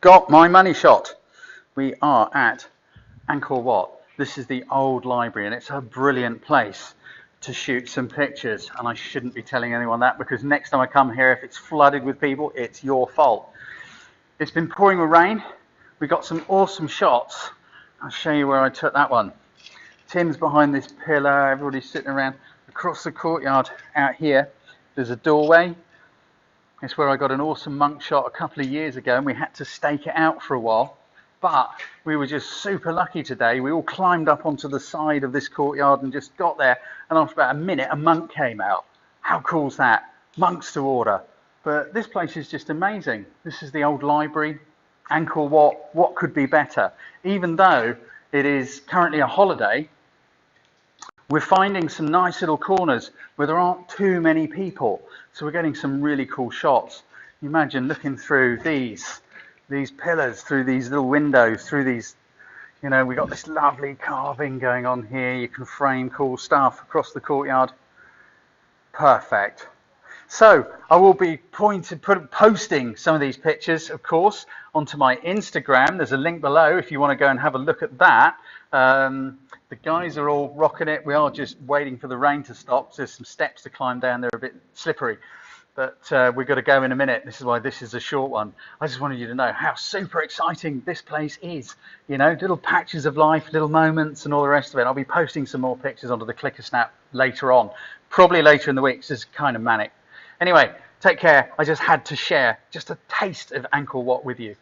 got my money shot. We are at Angkor Wat. This is the old library and it's a brilliant place to shoot some pictures. And I shouldn't be telling anyone that because next time I come here, if it's flooded with people, it's your fault. It's been pouring with rain. We got some awesome shots. I'll show you where I took that one. Tim's behind this pillar, everybody's sitting around. Across the courtyard out here, there's a doorway. It's where I got an awesome monk shot a couple of years ago and we had to stake it out for a while. But we were just super lucky today. We all climbed up onto the side of this courtyard and just got there. And after about a minute, a monk came out. How cool's that? Monks to order. But this place is just amazing. This is the old library, Angkor Wat. What could be better? Even though it is currently a holiday, we're finding some nice little corners where there aren't too many people. So we're getting some really cool shots. You imagine looking through these pillars, through these little windows, through these, we got this lovely carving going on here. You can frame cool stuff across the courtyard. Perfect. So I will be posting some of these pictures, of course, onto my Instagram. There's a link below if you want to go and have a look at that. The guys are all rocking it. We are just waiting for the rain to stop. There's some steps to climb down. They're a bit slippery. But we've got to go in a minute. This is why this is a short one. I just wanted you to know how super exciting this place is. Little patches of life, little moments and all the rest of it. I'll be posting some more pictures onto the Clicker Snap later on. Probably later in the week. This is kind of manic. Anyway, take care. I just had to share just a taste of Angkor Wat with you.